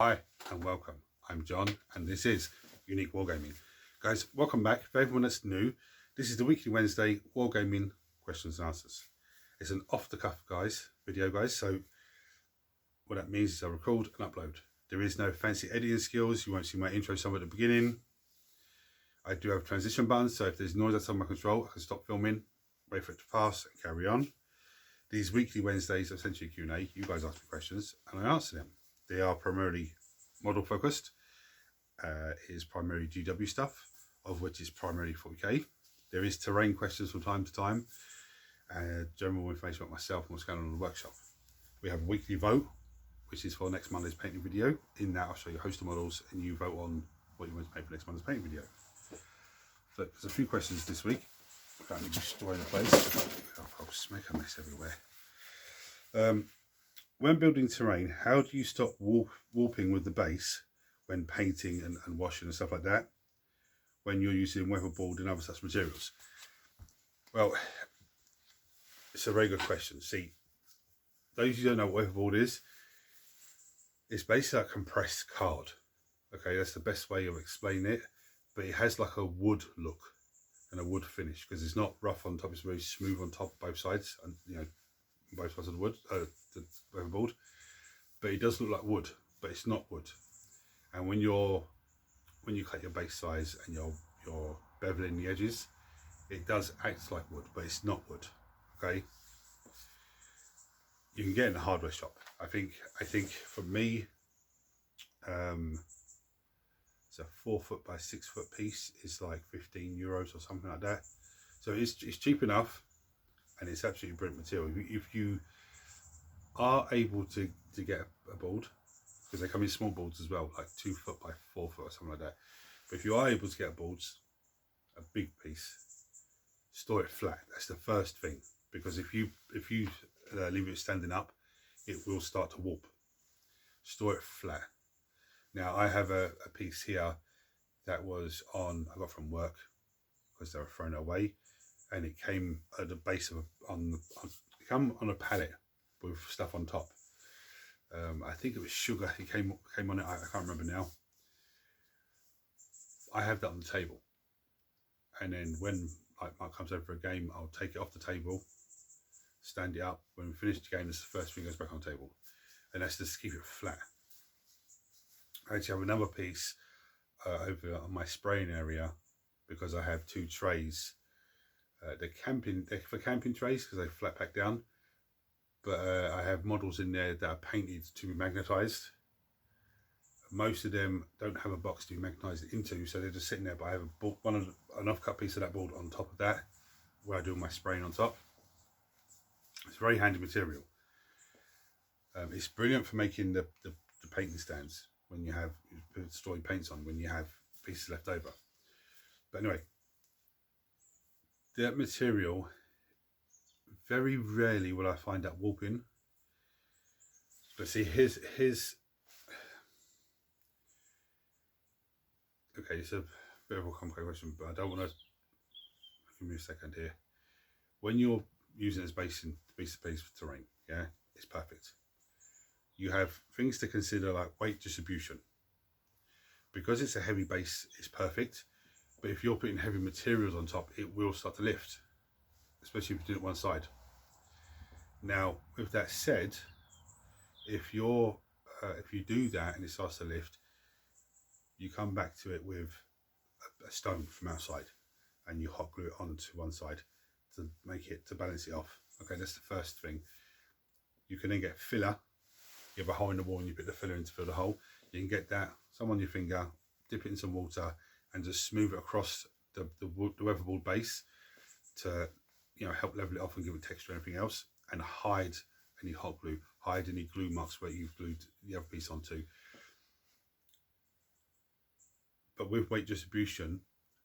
Hi and welcome. I'm John and this is Unique Wargaming. Guys, welcome back. For everyone that's new, this is the weekly Wednesday Wargaming questions and answers. It's an off-the-cuff video, guys. So what that means is I record and upload. There is no fancy editing skills. You won't see my intro somewhere at the beginning. I do have transition buttons, so if there's noise outside my control, I can stop filming, wait for it to pass and carry on. These weekly Wednesdays are essentially Q&A. You guys ask me questions and I answer them. They are primarily model focused. It is primarily GW stuff, of which is primarily 40k. There is terrain questions from time to time, general information about myself and what's going on in the workshop. We have a weekly vote, which is for next Monday's painting video. In that, I'll show you a host of models and you vote on what you want to paint for next Monday's painting video. So there's a few questions this week. Let me just destroy the place. I'll make a mess everywhere. When building terrain, how do you stop warping with the base when painting and washing and stuff like that, when you're using weatherboard and other such materials? Well, it's a very good question. See, those who don't know what weatherboard is, it's basically like compressed card. Okay, that's the best way of explaining it, but it has like a wood look and a wood finish because it's not rough on top, it's very smooth on top, both sides, and both sides of the wood, the weatherboard, but it does look like wood, but it's not wood. And when you cut your base size and you're beveling the edges, it does act like wood, but it's not wood. Okay, you can get it in a hardware shop. I think for me, it's a 4 foot by 6 foot piece is like €15 or something like that. So it's cheap enough. And it's absolutely brilliant material. If you are able to get a board, because they come in small boards as well, like 2 foot by 4 foot or something like that. But if you are able to get boards, a big piece, store it flat. That's the first thing, because if you leave it standing up, it will start to warp. Store it flat. Now I have a piece here that was I got from work because they were throwing it away. And it came at the base of come on a pallet with stuff on top. I think it was sugar. It came on it. I can't remember now. I have that on the table, and then when Mark comes over for a game, I'll take it off the table, stand it up. When we finish the game, that's the first thing goes back on the table, and that's just to keep it flat. I actually have another piece over on my spraying area because I have 2 trays. They're for camping trays because they flat pack down, but I have models in there that are painted to be magnetized. Most of them don't have a box to be magnetized into, so they're just sitting there, but I have an off-cut piece of that board on top of that where I do my spraying on top. It's very handy material. It's brilliant for making the painting stands when you have storing paints on, when you have pieces left over. But anyway, that material, very rarely will I find that warping. But see, here's okay, it's a bit of a complicated question, but I don't want to, give me a second here. When you're using it as base for terrain, yeah, it's perfect. You have things to consider like weight distribution. Because it's a heavy base, it's perfect. But if you're putting heavy materials on top, it will start to lift, especially if you do it one side. Now, with that said, if you do that and it starts to lift, you come back to it with a stone from outside, and you hot glue it onto one side to balance it off. Okay, that's the first thing. You can then get filler. You have a hole in the wall and you put the filler in to fill the hole. You can get that, some on your finger, dip it in some water, and just smooth it across the weatherboard base to help level it off and give it texture and everything else, and hide any hot glue, hide any glue marks where you've glued the other piece onto. But with weight distribution,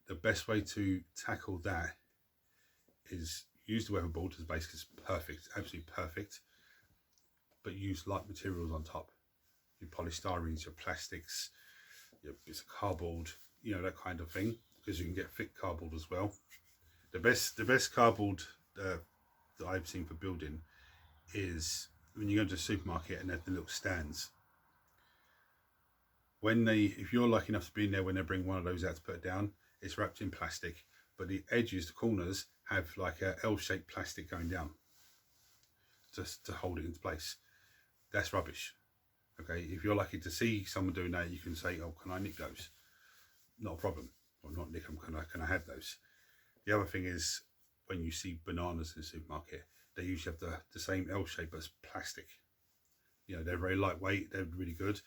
the best way to tackle that is use the weatherboard as base, because it's perfect, absolutely perfect, but use light materials on top. Your polystyrenes, your plastics, your bits of cardboard, that kind of thing, because you can get thick cardboard as well. The best cardboard that I've seen for building is when you go to the supermarket and they have the little stands. if you're lucky enough to be in there when they bring one of those out to put it down, it's wrapped in plastic, but the edges, the corners, have like a L-shaped plastic going down just to hold it into place. That's rubbish. Okay, if you're lucky to see someone doing that, you can say, oh, can I nick those? Not a problem. Or not nick them, can I have those? The other thing is, when you see bananas in the supermarket, they usually have the same L shape as plastic. You know, they're very lightweight, they're really good.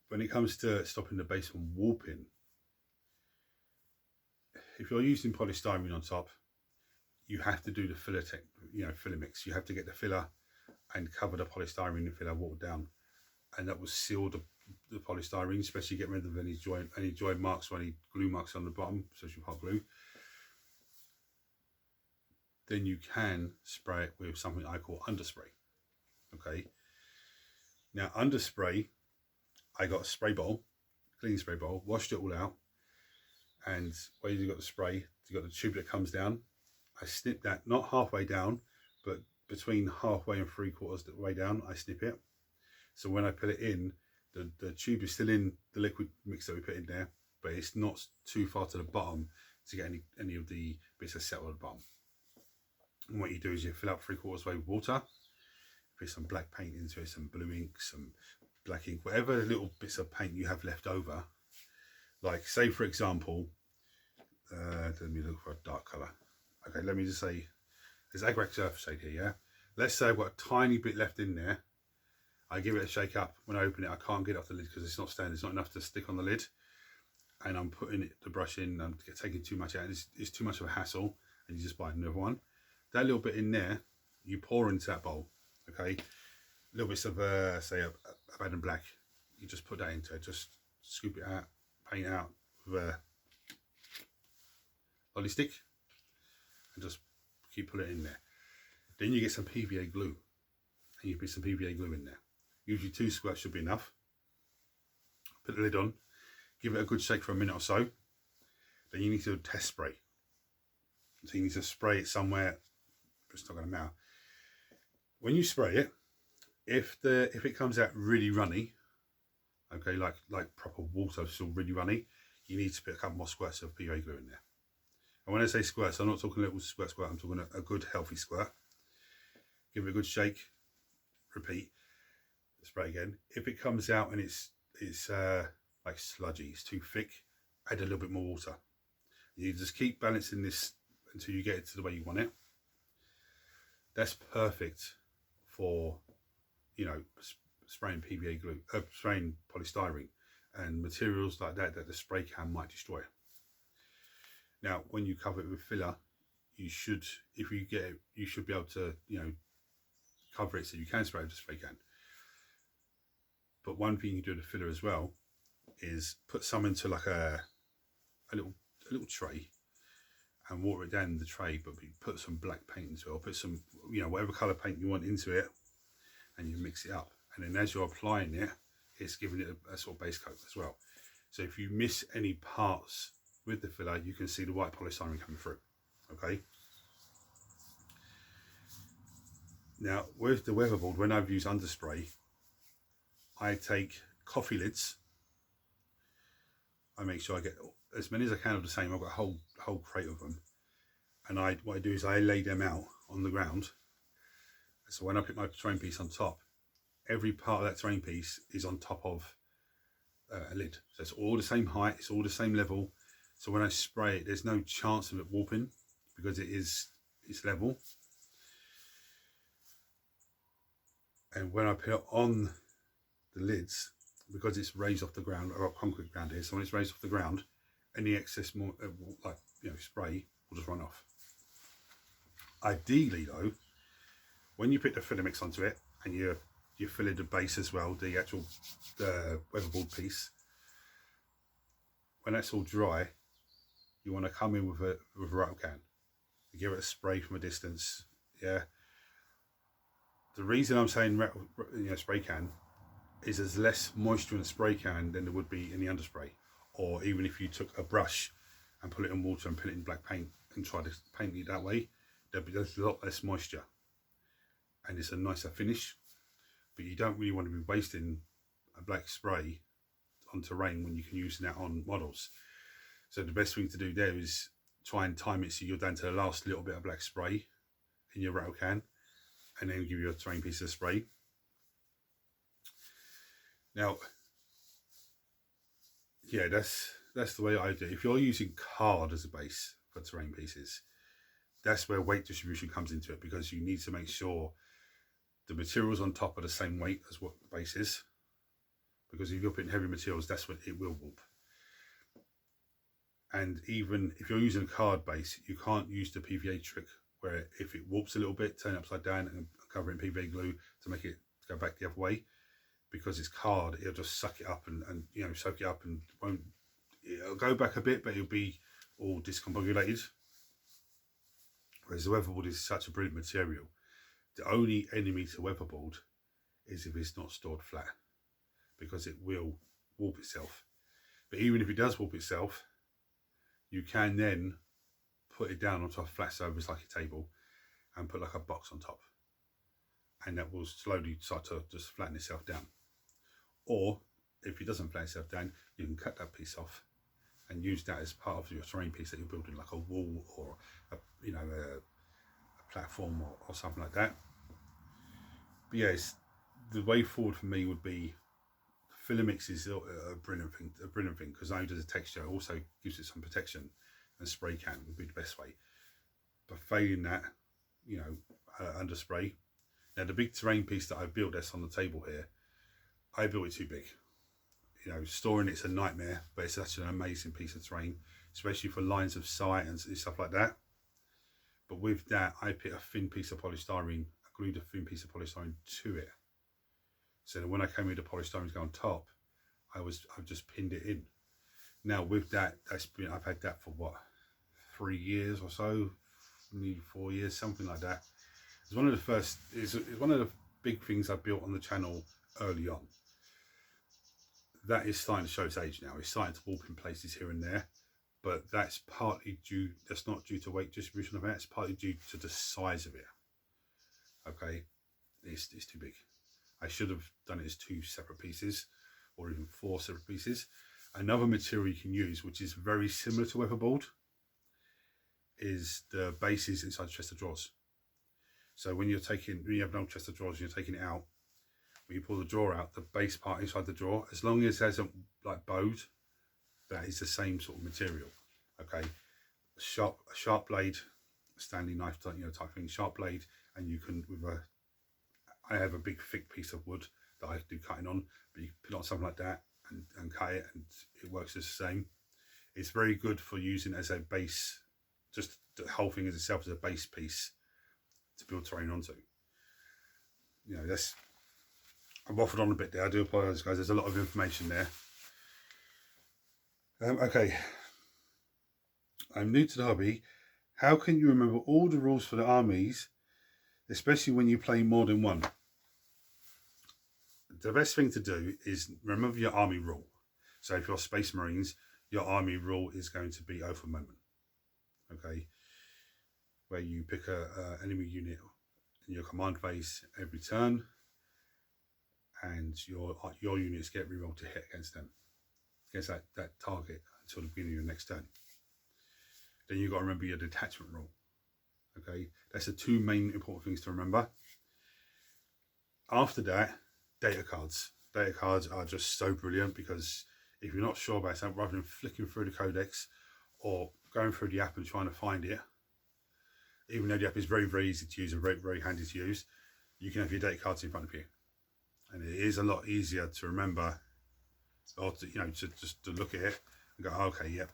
When it comes to stopping the base from warping, if you're using polystyrene on top, you have to do the filler filler mix. You have to get the filler and cover the polystyrene and filler watered down, and that will seal the polystyrene, especially get rid of any joint marks or any glue marks on the bottom, especially hot glue. Then you can spray it with something I call underspray. Okay. Now underspray, I got a spray bowl, clean spray bowl, washed it all out, and where you got the spray, you got the tube that comes down. I snip that, not halfway down, but between halfway and 3/4 the way down, I snip it. So when I put it in, the tube is still in the liquid mix that we put in there, but it's not too far to the bottom to get any of the bits that settle at the bottom. And what you do is you fill up 3/4 way with water, put some black paint into it, some blue ink, some black ink, whatever little bits of paint you have left over. Like, say for example, let me look for a dark colour. Okay, let me just say, there's Agrax Surface Shade here, yeah? Let's say I've got a tiny bit left in there. I give it a shake up. When I open it, I can't get it off the lid because it's not standing. It's not enough to stick on the lid. And I'm putting the brush in, I'm taking too much out. It's too much of a hassle, and you just buy another one. That little bit in there, you pour into that bowl, okay? Little bits of, say, a Baden Black. You just put that into it. Just scoop it out, paint out with a lolly stick, and just keep putting it in there. Then you get some PVA glue, and you put some PVA glue in there. Usually 2 squirts should be enough. Put the lid on, give it a good shake for a minute or so. Then you need to do a test spray. So you need to spray it somewhere. It's not going to matter. When you spray it, if it comes out really runny, okay, like proper water, still really runny, you need to put a couple more squirts of PVA glue in there. And when I say squirts, I'm not talking a little squirt, I'm talking a good healthy squirt. Give it a good shake, repeat, spray again. If it comes out and it's like sludgy, it's too thick, add a little bit more water. You just keep balancing this until you get it to the way you want it. That's perfect for, you know, spraying PVA glue, spraying polystyrene and materials like that the spray can might destroy. Now, when you cover it with filler, you should, if you get it, you should be able to, you know, cover it so you can spray it with a spray can. But one thing you can do to filler as well is put some into like a little tray and water it down in the tray, but put some black paint into it, or put some, you know, whatever colour paint you want into it, and you mix it up. And then as you're applying it, it's giving it a sort of base coat as well. So if you miss any parts with the filler, you can see the white polystyrene coming through, okay? Now, with the weatherboard, when I've used underspray, I take coffee lids. I make sure I get as many as I can of the same. I've got a whole crate of them. And what I do is I lay them out on the ground. So when I put my terrain piece on top, every part of that terrain piece is on top of a lid. So it's all the same height, it's all the same level. So when I spray it, there's no chance of it warping because it's level. And when I put it on the lids, because it's raised off the ground, or concrete ground here, so when it's raised off the ground, any excess more spray will just run off. Ideally though, when you put the filler mix onto it and you fill in the base as well, the actual weatherboard piece, when that's all dry, you want to come in with a rattle can. You give it a spray from a distance, yeah. The reason I'm saying spray can is there's less moisture in the spray can than there would be in the underspray. Or even if you took a brush and put it in water and put it in black paint and try to paint it that way, there's a lot less moisture and it's a nicer finish. But you don't really want to be wasting a black spray on terrain when you can use that on models. So the best thing to do there is try and time it so you're down to the last little bit of black spray in your rattle can, and then give you a terrain piece of spray. Now, yeah, that's the way I do it. If you're using card as a base for terrain pieces, that's where weight distribution comes into it, because you need to make sure the materials on top are the same weight as what the base is, because if you're putting heavy materials, that's when it will warp. And even if you're using a card base, you can't use the PVA trick where if it warps a little bit, turn it upside down and cover it in PVA glue to make it go back the other way. Because it's card, it'll just suck it up and you know, soak it up, and it'll go back a bit, but it'll be all discombobulated. Whereas the weatherboard is such a brilliant material. The only enemy to weatherboard is if it's not stored flat, because it will warp itself. But even if it does warp itself, you can then put it down onto a flat surface like a table and put like a box on top, and that will slowly start to just flatten itself down. Or if it doesn't flatten itself down, you can cut that piece off and use that as part of your terrain piece that you're building, like a wall or a platform or something like that. But yes, the way forward for me would be Filamix is a brilliant thing because not only does the texture, it also gives it some protection, and spray can would be the best way. But failing that, you know, under spray. Now the big terrain piece that I built that's on the table here, I built it too big. You know, storing it's a nightmare, but it's such an amazing piece of terrain, especially for lines of sight and stuff like that. But with that, I put a thin piece of polystyrene, I glued a thin piece of polystyrene to it. So that when I came with the polystyrene to go on top, I've just pinned it in. Now with that, I've had that for what, 3 years or so, maybe 4 years, something like that. It's one of the first, it's one of the big things I built on the channel early on. That is starting to show its age now. It's starting to warp in places here and there, but that's partly due, that's not due to weight distribution of it, it's partly due to the size of it. Okay, it's too big. I should have done it as 2 separate pieces, or even 4 separate pieces. Another material you can use, which is very similar to weatherboard, is the bases inside the chest of drawers. So when you have an old chest of drawers and you're taking it out, when you pull the drawer out, the base part inside the drawer, as long as it hasn't like bowed, that is the same sort of material. Okay, a sharp blade, Stanley knife, you know, type thing, sharp blade, and you can I have a big thick piece of wood that I do cutting on, but you put it on something like that and cut it, and it works the same. It's very good for using as a base, just the whole thing as itself as a base piece to build terrain onto. You know, I've waffled on a bit there, I do apologise guys, there's a lot of information there. Okay, I'm new to the hobby. How can you remember all the rules for the armies, especially when you play more than one? The best thing to do is remember your army rule. So if you're Space Marines, your army rule is going to be oath of moment. Okay, where you pick a enemy unit in your command phase every turn, and your units get rerolled to hit against them, against that target until the beginning of your next turn. Then you've got to remember your detachment rule. Okay, that's the 2 main important things to remember. After that, data cards. Data cards are just so brilliant, because if you're not sure about something, rather than flicking through the codex or going through the app and trying to find it, even though the app is very, very easy to use and very, very handy to use, you can have your data cards in front of you. And it is a lot easier to remember, or to, you know, to just to look at it and go, oh, okay, yep.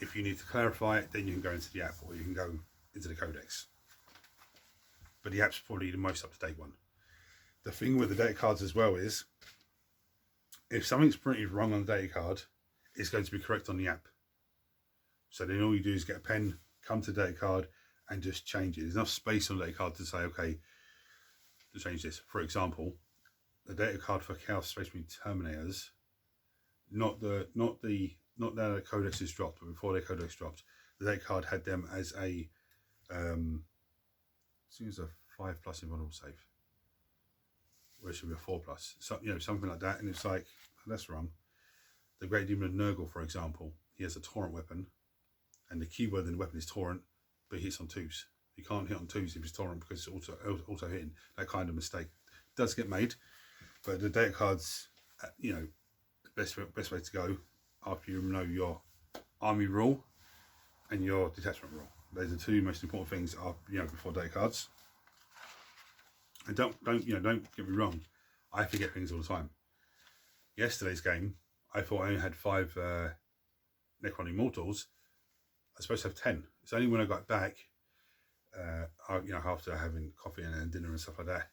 If you need to clarify it, then you can go into the app, or you can go into the codex. But the app's probably the most up-to-date one. The thing with the data cards as well is, if something's printed wrong on the data card, it's going to be correct on the app. So then all you do is get a pen, come to the data card, and just change it. There's enough space on the data card to say, okay, to change this. For example, the data card for Chaos Space Marine Terminators, not that the codex is dropped, but before their codex dropped, the data card had them as a I think it's a 5+ invulnerable save, where it should be a 4+, so, you know, something like that. And it's like, that's wrong. The Great Demon of Nurgle, for example, he has a torrent weapon, and the keyword in the weapon is torrent, but he hits on 2s. You can't hit on 2s if it's torrent because it's also hitting. That kind of mistake does get made, but the data cards, you know, the best way to go after you know your army rule and your detachment rule. Those are the two most important things, before data cards. And don't get me wrong, I forget things all the time. Yesterday's game, I thought I only had 5 Necron Immortals. I was supposed to have 10. It's only when I got back, after having coffee and dinner and stuff like that,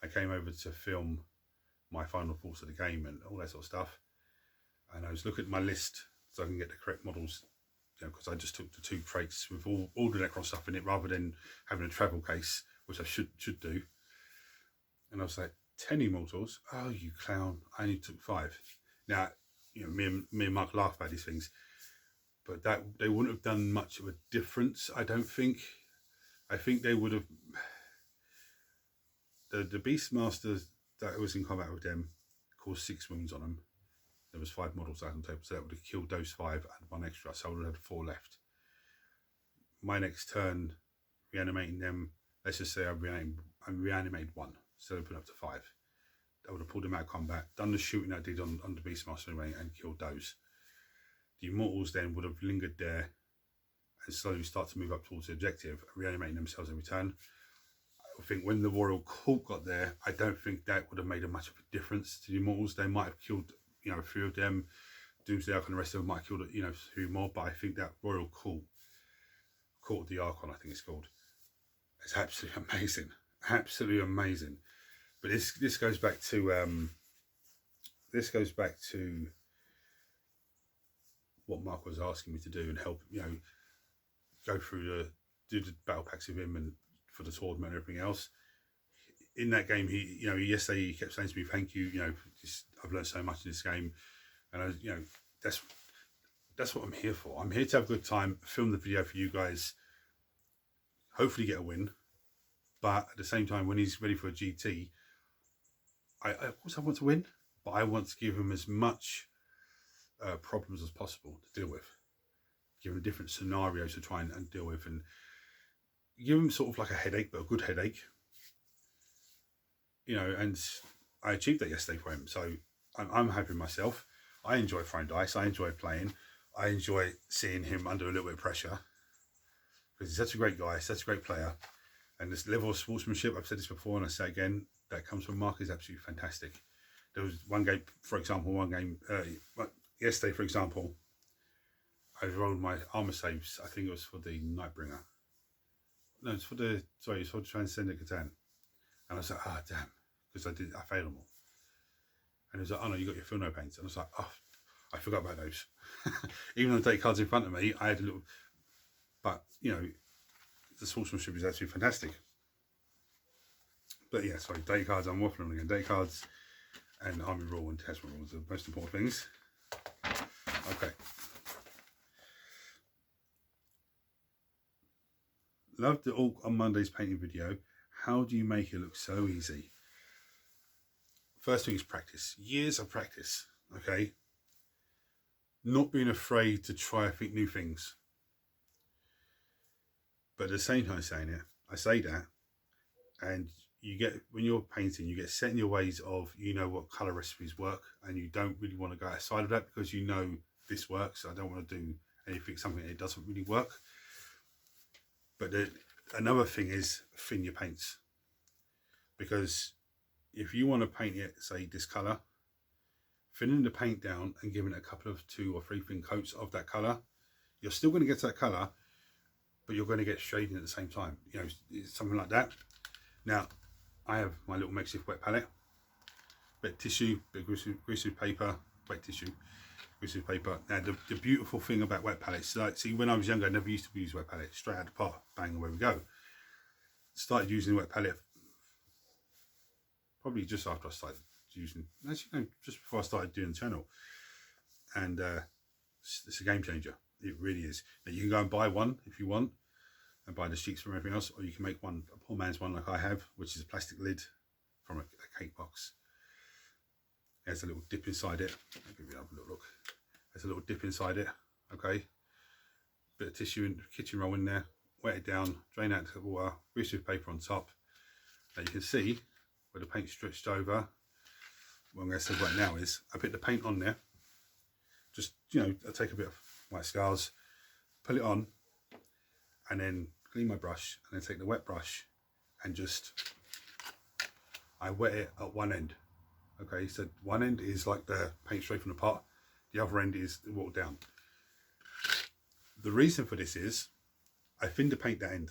I came over to film my final thoughts of the game and all that sort of stuff. And I was looking at my list so I can get the correct models, because I just took the 2 crates with all the Necron stuff in it rather than having a travel case, which I should do. And I was like, 10 Immortals? Oh, you clown. I only took 5. Now, me and Mark laugh about these things, but that they wouldn't have done much of a difference, I don't think. I think they would have... The Beastmasters that was in combat with them caused 6 wounds on them. There was 5 models out on the table, so that would have killed those 5 and 1 extra, so I would have had 4 left. My next turn, reanimating them, let's just say I reanimated 1, so I put up to 5. I would have pulled them out of combat, done the shooting I did on the Beastmaster anyway, and killed those. The Immortals then would have lingered there and slowly start to move up towards the objective, reanimating themselves every turn. I think when the Royal Court got there, I don't think that would have made much of a difference to the Immortals. They might have killed, a few of them. Doomsday Archon and the rest of them might have killed, a few more. But I think that Royal Court of the Archon, I think it's called, is absolutely amazing. Absolutely amazing. But this goes back to what Mark was asking me to do and help, go through do the battle packs with him and for the tournament and everything else. In that game, yesterday he kept saying to me, "Thank you, I've learned so much in this game," and that's what I'm here for. I'm here to have a good time, film the video for you guys, hopefully get a win. But at the same time, when he's ready for a GT, of course I want to win, but I want to give him as much problems as possible to deal with. Give him different scenarios to try and deal with, and give him sort of like a headache, but a good headache. And I achieved that yesterday for him, so I'm happy with myself. I enjoy throwing dice, I enjoy playing, I enjoy seeing him under a little bit of pressure, because he's such a great guy, such a great player, and this level of sportsmanship, I've said this before and I say again, that comes from Mark is absolutely fantastic. There was one game, for example, yesterday, for example, I rolled my armor saves. I think it was for the Nightbringer. No, it's for the Transcendent Catan. And I was like, damn, because I failed them all. And he was like, oh no, you got your fill no paints. And I was like, oh, I forgot about those. Even though the date cards in front of me, I had a little, but the sportsmanship is actually fantastic. But yeah, sorry, date cards, I'm waffling again. Date cards and army rule and detachment rules are the most important things. Okay. Loved it all on Monday's painting video. How do you make it look so easy? First thing is practice. Years of practice, okay? Not being afraid to try new things. But at the same time I say that, and when you're painting, you get set in your ways of, what colour recipes work, and you don't really want to go outside of that because this works. I don't want to do something that doesn't really work. But another thing is thin your paints, because if you want to paint it, say this colour, thinning the paint down and giving it a couple of 2 or 3 thin coats of that colour, you're still going to get to that colour, but you're going to get shading at the same time, something like that. Now, I have my little makeshift wet palette, wet tissue, bit of grease paper, wet tissue, grease paper. Now, the beautiful thing about wet palettes, see, when I was younger, I never used to use wet palette, straight out of the pot, bang, away we go. Started using the wet palette probably just after I started using, actually, no, just before I started doing the channel. And it's a game changer. It really is. Now, you can go and buy one if you want, and buy the sheets from everything else, or you can make one, a poor man's one like I have, which is a plastic lid from a cake box. There's a little dip inside it. I'll give you a little look. There's a little dip inside it. Okay. Bit of tissue and kitchen roll in there. Wet it down, drain out the water, grease with paper on top. Now you can see where the paint stretched over. What I'm going to say right now is I put the paint on there. Just, you know, I take a bit of white scars, put it on, and then clean my brush, and then take the wet brush and just, I wet it at one end. Okay, so one end is like the paint straight from the pot, the other end is watered down. The reason for this is I thin to paint that end.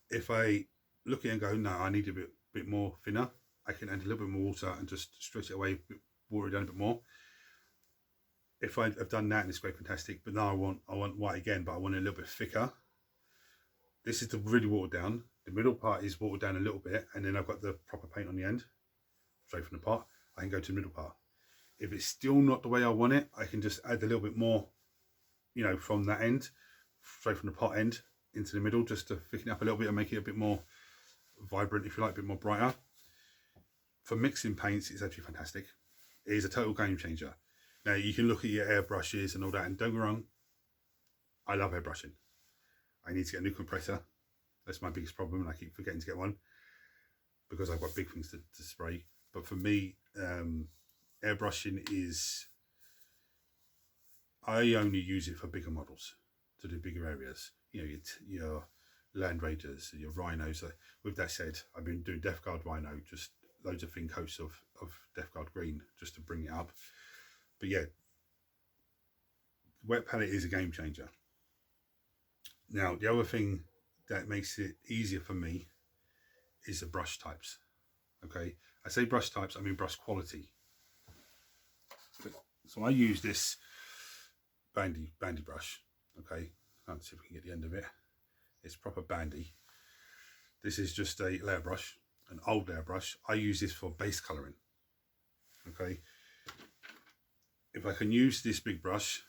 If I look at it and go, no, I need a bit more thinner, I can add a little bit more water and just stretch it away, water it down a bit more. If I've done that and it's great, fantastic, but now I want white again, but I want it a little bit thicker. This is the really watered down. The middle part is watered down a little bit, and then I've got the proper paint on the end, straight from the pot. I can go to the middle part. If it's still not the way I want it, I can just add a little bit more, you know, from that end, straight from the pot end into the middle, just to thicken it up a little bit and make it a bit more vibrant, if you like, a bit more brighter. For mixing paints, it's actually fantastic. It is a total game changer. Now you can look at your airbrushes and all that, and don't get me wrong, I love airbrushing. I need to get a new compressor. That's my biggest problem, and I keep forgetting to get one because I've got big things to spray. But for me, airbrushing is, I only use it for bigger models, to do bigger areas. You know, your Land Raiders, your Rhinos. With that said, I've been doing Death Guard Rhino, just loads of thin coats of Death Guard green just to bring it up. But yeah, wet palette is a game changer. Now, the other thing that makes it easier for me is the brush types. Okay, I say brush types, I mean brush quality. So I use this bandy brush. Okay, let's see if we can get the end of it. It's proper bandy. This is just a layer brush, an old layer brush. I use this for base colouring. Okay, if I can use this big brush,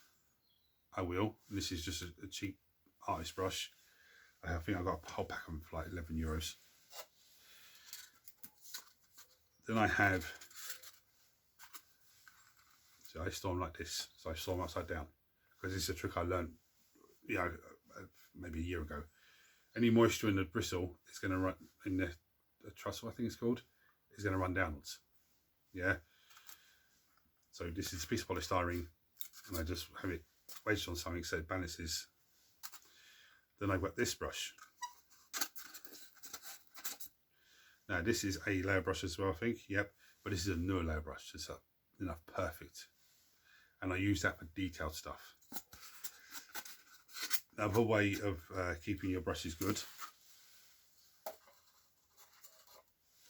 I will. This is just a cheap artist brush. I think I got a whole pack of them for like €11. Then I have, so I store them like this. So I store them upside down because this is a trick I learned, you know, maybe a year ago. Any moisture in the bristle is going to run in the trussel, I think it's called, is going to run downwards. Yeah. So this is a piece of polystyrene, and I just have it wedged on something so it balances. Then I've got this brush. Now this is a layer brush as well, I think. Yep, but this is a newer layer brush. It's enough perfect, and I use that for detailed stuff. Another way of keeping your brushes good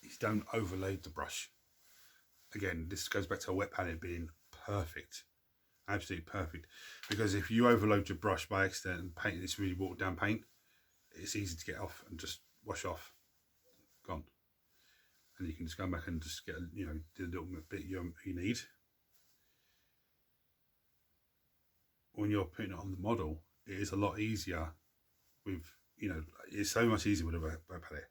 is don't overload the brush. Again, this goes back to a wet palette being perfect, absolutely perfect. Because if you overload your brush by accident and paint this really watered down paint, it's easy to get off and just wash off, gone. And you can just go back and just get, you know, do a little bit you need. When you're putting it on the model, it is a lot easier with, you know, it's so much easier with a wet palette.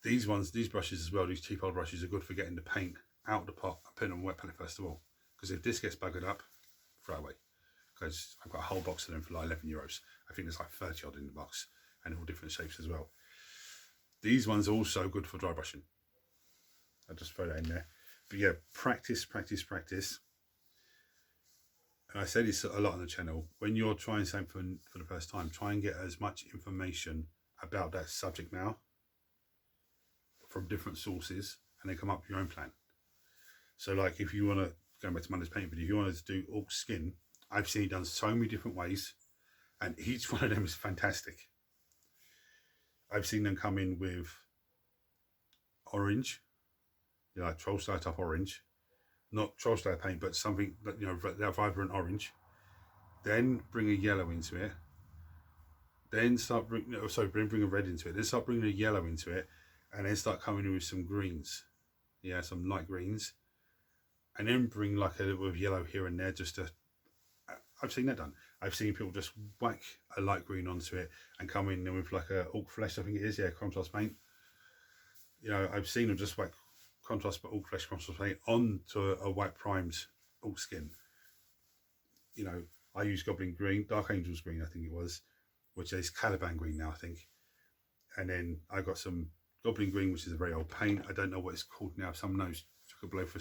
These brushes as well, these cheap old brushes are good for getting the paint out of the pot and putting on a wet palette first of all. Because if this gets buggered up, throw it away. Because I've got a whole box of them for like €11. I think there's like 30 odd in the box, and all different shapes as well. These ones are also good for dry brushing. I'll just throw that in there. But yeah, practice, practice, practice. And I say this a lot on the channel. When you're trying something for the first time, try and get as much information about that subject matter from different sources, and then come up with your own plan. So like if you want to, going back to Monday's paint video, if you wanted to do orc skin, I've seen it done so many different ways, and each one of them is fantastic. I've seen them come in with orange, you know, like troll style type orange, not troll style paint, but something that, you know, that vibrant orange. Then bring a yellow into it. Then start bring a red into it. Then start bringing a yellow into it, and then start coming in with some greens. Yeah, some light greens, and then bring like a little bit of yellow here and there just to. I've seen that done. I've seen people just whack a light green onto it and come in with like a orc flesh, I think it is, yeah, contrast paint. You know, I've seen them just whack contrast but all flesh contrast paint onto a white primed all skin. You know, I use Goblin Green, Dark Angels Green, I think it was, which is Caliban Green now, I think. And then I got some Goblin Green, which is a very old paint. I don't know what it's called now. Someone knows, took a blow for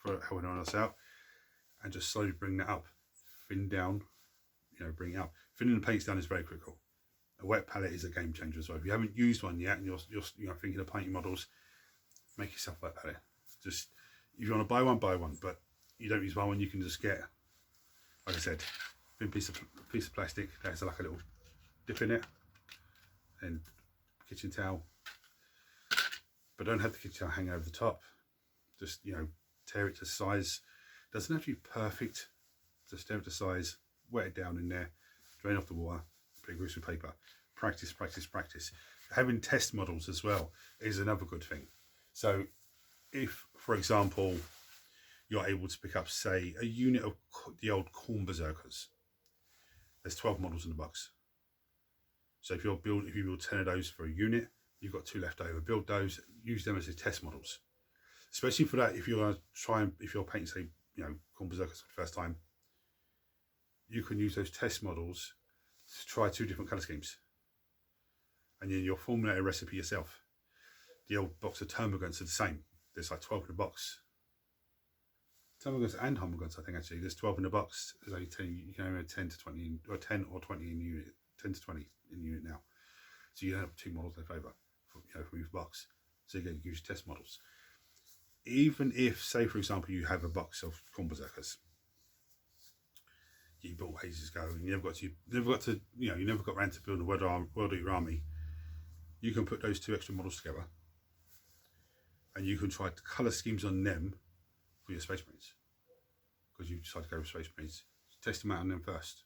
helping anyone else out. And just slowly bring that up, thin down, you know, bring it up. Thinning the paints down is very critical. A wet palette is a game changer as well. If you haven't used one yet and you're you know, thinking of painting models, make yourself a wet palette. Just, if you want to buy one, buy one. But you don't use one, you can just get, like I said, thin piece of plastic that has like a little dip in it, and kitchen towel. But don't have the kitchen towel hanging over the top. Just, you know, tear it to size. Doesn't have to be perfect. Just tear it to size, wet it down in there, drain off the water, put a grease with paper. Practice, practice, practice. Having test models as well is another good thing. So if, for example, you're able to pick up, say, a unit of the old Corn Berserkers, there's 12 models in the box. So if you build 10 of those for a unit, you've got 2 left over. Build those, use them as your test models. Especially for that, if you're going to try and, if you're painting, say, you know, Corn Berserkers for the first time, you can use those test models to try 2 different colour schemes. And then you'll formulate a recipe yourself. The old box of termagants are the same. There's like 12 in the box. Termagants and Hummerguns, I think, actually. There's 12 in the box. There's only 10, you can only have 10 to 20, or 10 or 20 in unit, 10 to 20 in unit now. So you have 2 models left over, from each box. So you can use test models. Even if, say, for example, you have a box of Corn Berserkers, you built ages ago, and you never got around to building a World Eater army. You can put those 2 extra models together, and you can try colour schemes on them for your Space Marines, because you decide to go with Space Marines. Test them out on them first.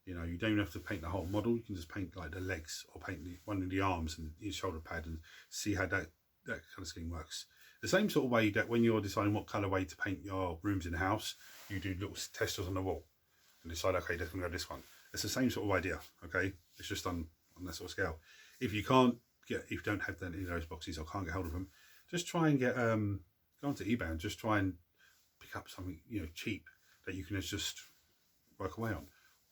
You know, you don't even have to paint the whole model. You can just paint like the legs, or paint one of the arms and your shoulder pad, and see how that colour scheme works. The same sort of way that when you're deciding what colourway to paint your rooms in the house, you do little testers on the wall and decide, okay, let's go this one. It's the same sort of idea, okay? It's just on that sort of scale. If you don't have any of those boxes or can't get hold of them, just try and get go onto eBay and just try and pick up something, you know, cheap that you can just work away on.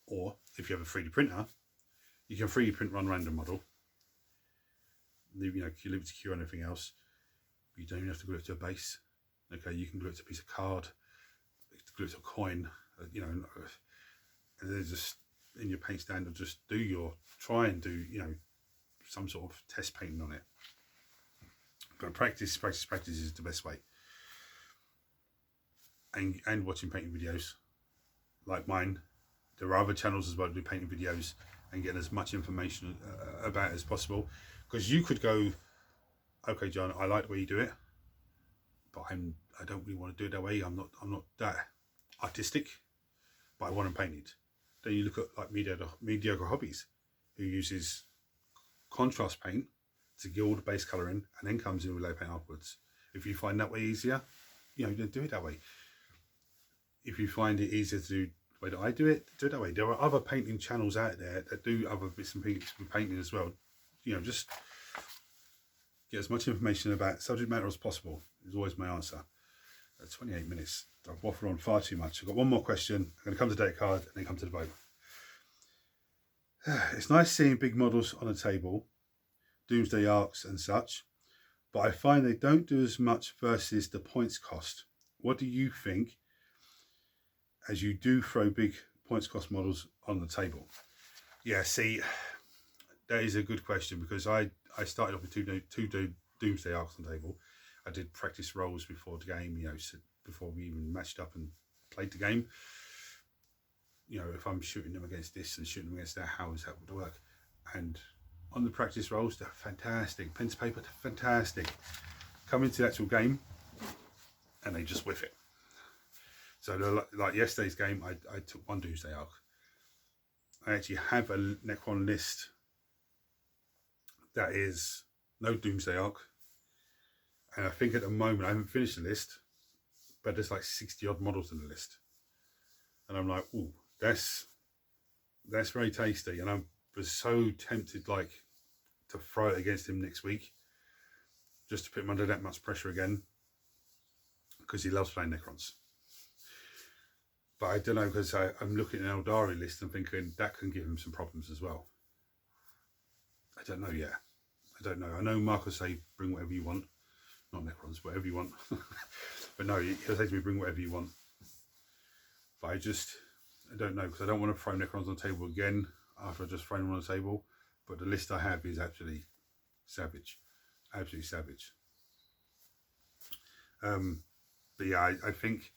Or if you have a 3D printer, you can 3D print one random model. You know, you leave it to cure and everything else. You don't even have to glue it to a base. Okay, you can glue it to a piece of card, glue it to a coin, you know, and then just in your paint stand, and just try and do, you know, some sort of test painting on it. But practice is the best way. And watching painting videos like mine. There are other channels as well that do painting videos and getting as much information about it as possible. Because you could go, okay, John, I like the way you do it, but I don't really want to do it that way. I'm not that artistic, but I want them painted. Then you look at like mediocre hobbies, who uses contrast paint to get all the base colour in, and then comes in with low paint afterwards. If you find that way easier, you know, do it that way. If you find it easier to do the way that I do it that way. There are other painting channels out there that do other bits and pieces with painting as well. You know, just get as much information about subject matter as possible is always my answer. 28 minutes. I've waffled on far too much. I've got one more question. I'm going to come to date card and then come to the vote. It's nice seeing big models on the table, Doomsday Arcs and such, but I find they don't do as much versus the points cost. What do you think, as you do throw big points cost models on the table? Yeah, see, that is a good question, because I started off with two Doomsday Arcs on the table. I did practice rolls before the game, you know, before we even matched up and played the game. You know, if I'm shooting them against this and shooting them against that, how is that going to work? And on the practice rolls, they're fantastic. Pen to paper, they're fantastic. Come into the actual game, and they just whiff it. So like yesterday's game, I took one Doomsday Arc. I actually have a Necron list that is no Doomsday Arc. And I think at the moment, I haven't finished the list, but there's like 60 odd models in the list. And I'm like, ooh, that's very tasty. And I was so tempted, like, to throw it against him next week, just to put him under that much pressure again, because he loves playing Necrons. But I don't know, because I'm looking at an Eldari list and thinking that can give him some problems as well. I don't know yet. I don't know. I know Mark say bring whatever you want. Not Necrons, whatever you want. But no, he'll say to me bring whatever you want. But I don't know, because I don't want to throw Necrons on the table again after I just thrown them on the table. But the list I have is actually savage. Absolutely savage. But yeah, I think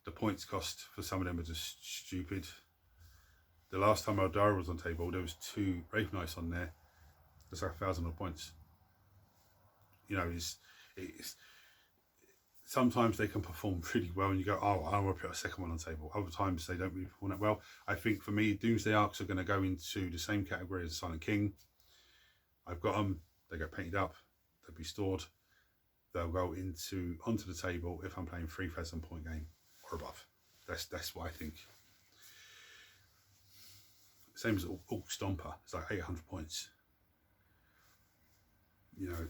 the points cost for some of them are just stupid. The last time Eldara was on the table, there was 2 Wraith Knights on there. That's like 1,000 odd points. You know, it's sometimes they can perform really well and you go, oh, I want to put a second one on the table. Other times they don't really perform that well. I think for me, Doomsday Arcs are going to go into the same category as Silent King. I've got them, they get painted up, they'll be stored. They'll go onto the table if I'm playing 3,000 point game or above. That's what I think. Same as Orc Stomper, it's like 800 points. You know,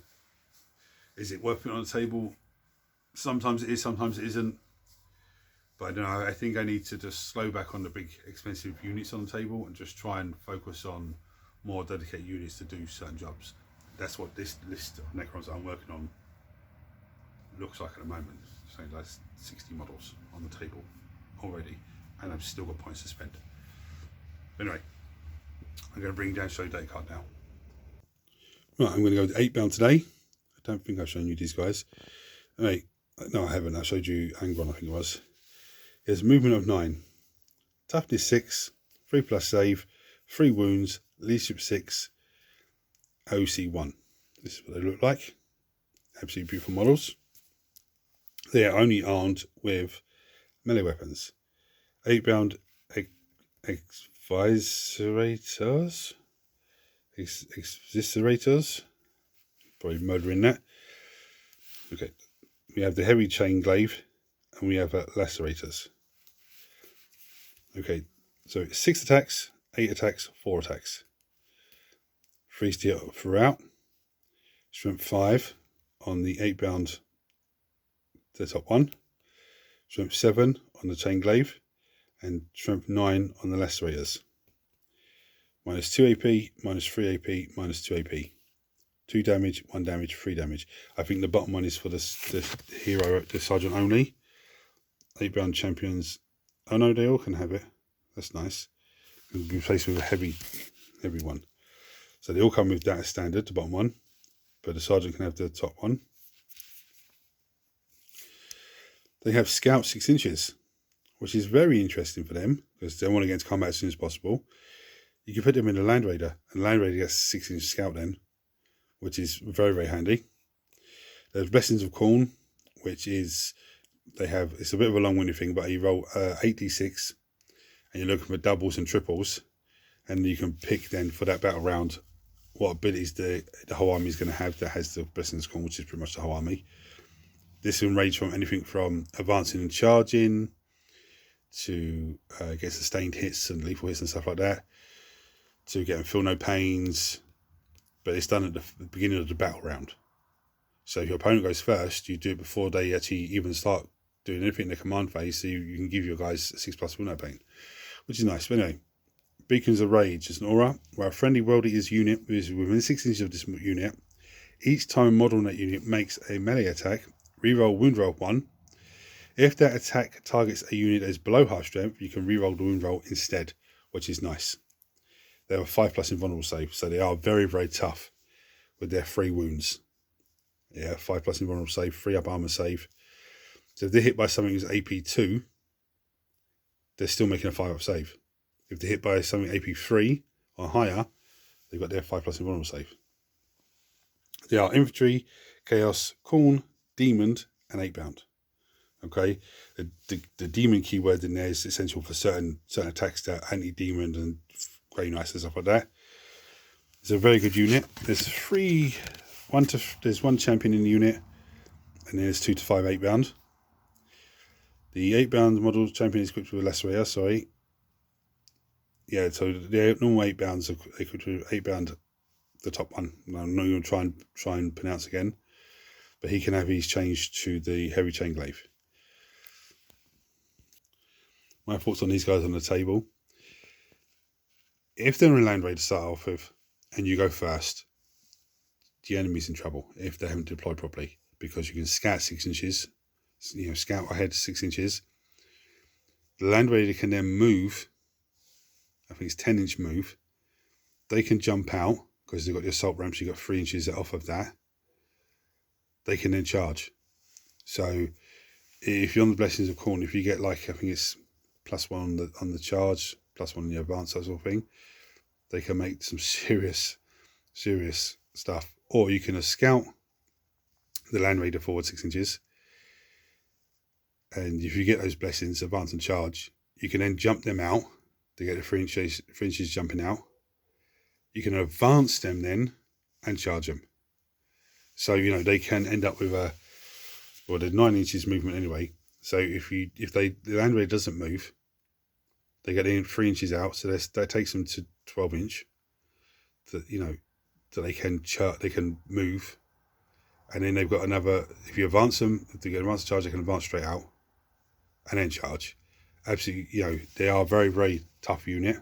is it worth putting on the table? Sometimes it is, sometimes it isn't. But I don't know, I think I need to just slow back on the big expensive units on the table and just try and focus on more dedicated units to do certain jobs. That's what this list of Necrons that I'm working on looks like at the moment. So that's 60 models on the table already, and I've still got points to spend. Anyway, I'm going to bring down show date card now. Right, I'm going to go with 8 bound today. I don't think I've shown you these guys. Anyway, no, I haven't. I showed you Angron, I think it was. There's movement of 9, toughness 6, 3+ save, 3 wounds, leadership 6, OC 1. This is what they look like. Absolutely beautiful models. They are only armed with melee weapons. 8 bound exviserators. Exviserators. Probably murdering that. Okay. We have the heavy chain glaive and we have lacerators. Okay, so 6 attacks, 8 attacks, 4 attacks. 3 steel throughout. Strength 5 on the 8 bound, the top one. Strength 7 on the chain glaive. And strength 9 on the lacerators. Minus 2 AP, minus 3 AP, minus 2 AP. 2 damage, 1 damage, 3 damage. I think the bottom one is for the hero, the sergeant only. 8 bound champions. Oh no, they all can have it. That's nice. It'll be replaced with a heavy one. So they all come with that as standard, the bottom one. But the sergeant can have the top one. They have scout 6 inches, which is very interesting for them because they want to get into combat as soon as possible. You can put them in a Land Raider, and Land Raider gets 6 inch scout then, which is very, very handy. There's Blessings of Khorne, which is, it's a bit of a long-winded thing, but you roll 8d6 and you're looking for doubles and triples, and you can pick then for that battle round what abilities the whole army is going to have that has the Blessings of Khorne, which is pretty much the whole army. This can range from anything from advancing and charging to get sustained hits and lethal hits and stuff like that, to getting feel no pains, but it's done at the beginning of the battle round. So if your opponent goes first, you do it before they actually even start doing anything in the command phase, so you can give your guys 6+ feel no pain, which is nice. But anyway, Beacons of Rage is an aura where a friendly World Eater's unit is within 6 inches of this unit. Each time a model in that unit makes a melee attack, reroll wound roll 1. If that attack targets a unit that is below half strength, you can reroll the wound roll instead, which is nice. They have a 5+ invulnerable save, so they are very, very tough with their 3 wounds. Yeah, 5+ invulnerable save, 3 up armor save. So if they're hit by something who's AP 2, they're still making a 5 up save. If they're hit by something AP 3 or higher, they've got their 5+ invulnerable save. They are infantry, chaos, Khorne, demon, and 8 bound. Okay, the demon keyword in there is essential for certain attacks that anti-demon and Grey Knights and stuff like that. It's a very good unit. There's there's 1 champion in the unit, and there's 2 to 5 8 bound. The 8 bound model champion is equipped with a lacerator, sorry. Yeah, so the normal 8 bounds are equipped with 8 bound, the top one. I'm not going to try and pronounce again. but he can have his changed to the heavy chain glaive. My thoughts on these guys on the table. If they're in a Land Raider to start off with, and you go first, the enemy's in trouble if they haven't deployed properly, because you can scout 6 inches, scout ahead 6 inches. The Land Raider can then move, I think it's 10-inch move. They can jump out, because they've got the assault ramps, you've got 3 inches off of that. They can then charge. So if you're on the Blessings of Corn, if you get like, I think it's +1 on the charge, +1 on the advance, that sort of thing, they can make some serious stuff. Or you can scout the Land Raider forward 6 inches, and if you get those blessings, advance and charge, you can then jump them out. They get the 3 inches jumping out. You can advance them then and charge them. So they can end up with the 9 inches movement anyway. So if the Land Raider doesn't move, they get in 3 inches out. So that takes them to 12 inch. That that they can move, and then they've got another. If you advance them, if they get advanced charge, they can advance straight out and then charge. Absolutely, they are a very, very tough unit.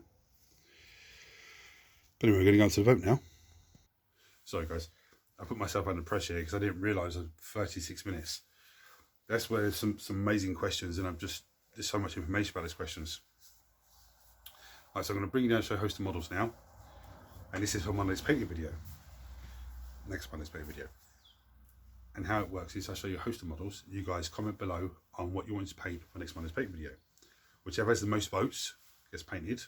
But anyway, we're going to go on to the vote now. Sorry guys, I put myself under pressure here because I didn't realise I was 36 minutes. That's where there's some amazing questions, and there's so much information about these questions. Right, so I'm going to bring you down to show a host of models now. And this is for Monday's painting video. Next Monday's painting video. And how it works is I show you a host of models. You guys comment below on what you want to paint for next Monday's painting video. Whichever has the most votes gets painted.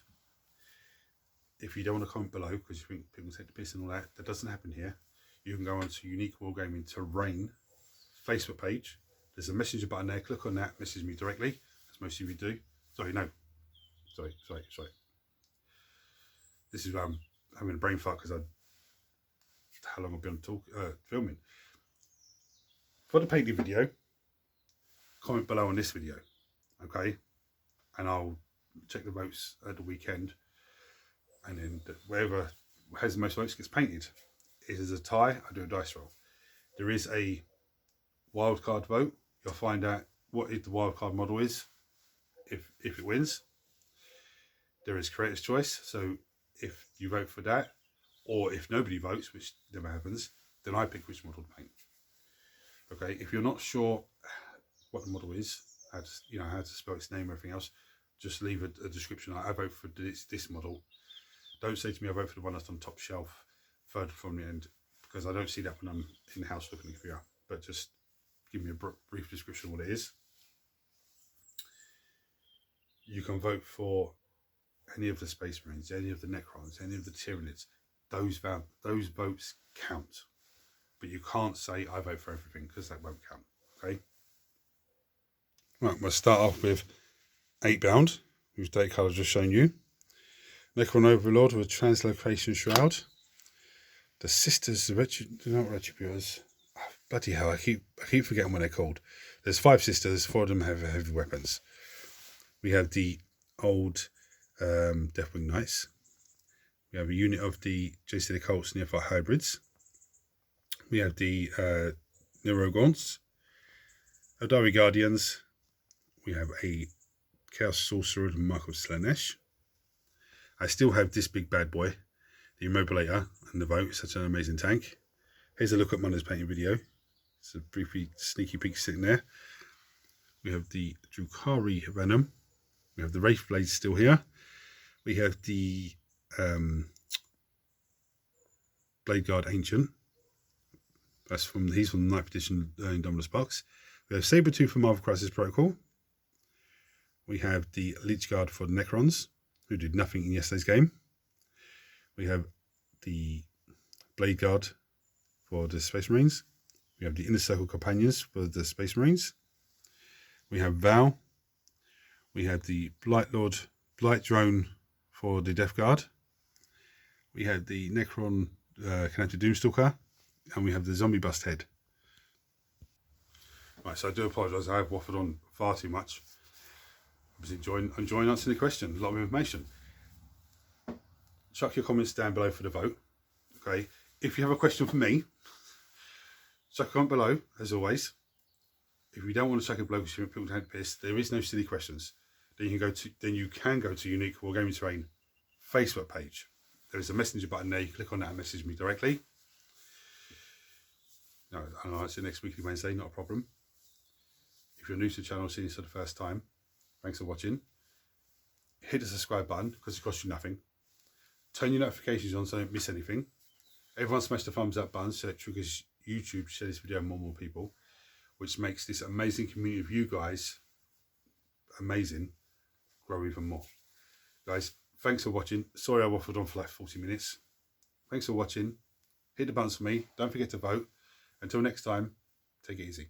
If you don't want to comment below because you think people take the piss and all that, that doesn't happen here. You can go on to Unique Wargaming Terrain Facebook page. There's a messenger button there. Click on that. Message me directly, as most of you do. Sorry. This is I'm having a brain fart because how long I've been filming. For the painting video, comment below on this video, okay? And I'll check the votes at the weekend, and then whoever has the most votes gets painted. If there's a tie, I do a dice roll. There is a wildcard vote. You'll find out what the wildcard model is if it wins. There is creator's choice, so if you vote for that, or if nobody votes, which never happens, then I pick which model to paint. Okay, if you're not sure what the model is, how to spell its name or everything else, just leave a description. I vote for this model. Don't say to me I vote for the one that's on top shelf, further from the end, because I don't see that when I'm in the house looking at the computer. But just give me a brief description of what it is. You can vote for any of the Space Marines, any of the Necrons, any of the Tyranids. Those votes count. But you can't say I vote for everything, because that won't count. Okay. Right, we'll start off with 8-bound, whose date card I've just shown you. Necron Overlord with Translocation Shroud. The Sisters of Retributors. Oh, bloody hell, I keep forgetting what they're called. There's 5 sisters, 4 of them have heavy weapons. We have the old Deathwing Knights. We have a unit of the JC the Colts Neophyte Hybrids. We have the Neurogons, Adari Guardians. We have a Chaos Sorcerer, Michael Slanesh. I still have this big bad boy, the Immobulator, and the vote. Such an amazing tank. Here's a look at Monday's painting video. It's a briefly sneaky peek sitting there. We have the Drukhari Venom. We have the Wraith Blades still here. We have the Blade Guard Ancient. He's from the 9th edition Indominus box. We have Sabretooth from Marvel Crisis Protocol. We have the Leech Guard for the Necrons, who did nothing in yesterday's game. We have the Blade Guard for the Space Marines. We have the Inner Circle Companions for the Space Marines. We have Val. We have the Blight Drone for the Death Guard. We have the Necron Connected Doomstalker. And we have the Zombie Bust Head. Right, so I do apologise, I have waffled on far too much. I was enjoying answering the question, a lot of information. Chuck your comments down below for the vote. Okay, if you have a question for me, Chuck a comment below, as always. If you don't want to chuck a bloke because people don't piss, there is no silly questions. Then you can go to Unique Wargaming Terrain Facebook page. There is a messenger button there. You click on that and message me directly. No, I'll answer next weekly Wednesday, not a problem. If you're new to the channel, seeing this for the first time, thanks for watching. Hit the subscribe button because it costs you nothing. Turn your notifications on so you don't miss anything. Everyone smash the thumbs up button so it triggers YouTube to share this video with more people, which makes this amazing community of you guys amazing grow even more. Guys, thanks for watching. Sorry I waffled on for like 40 minutes. Thanks for watching. Hit the buttons for me. Don't forget to vote. Until next time, take it easy.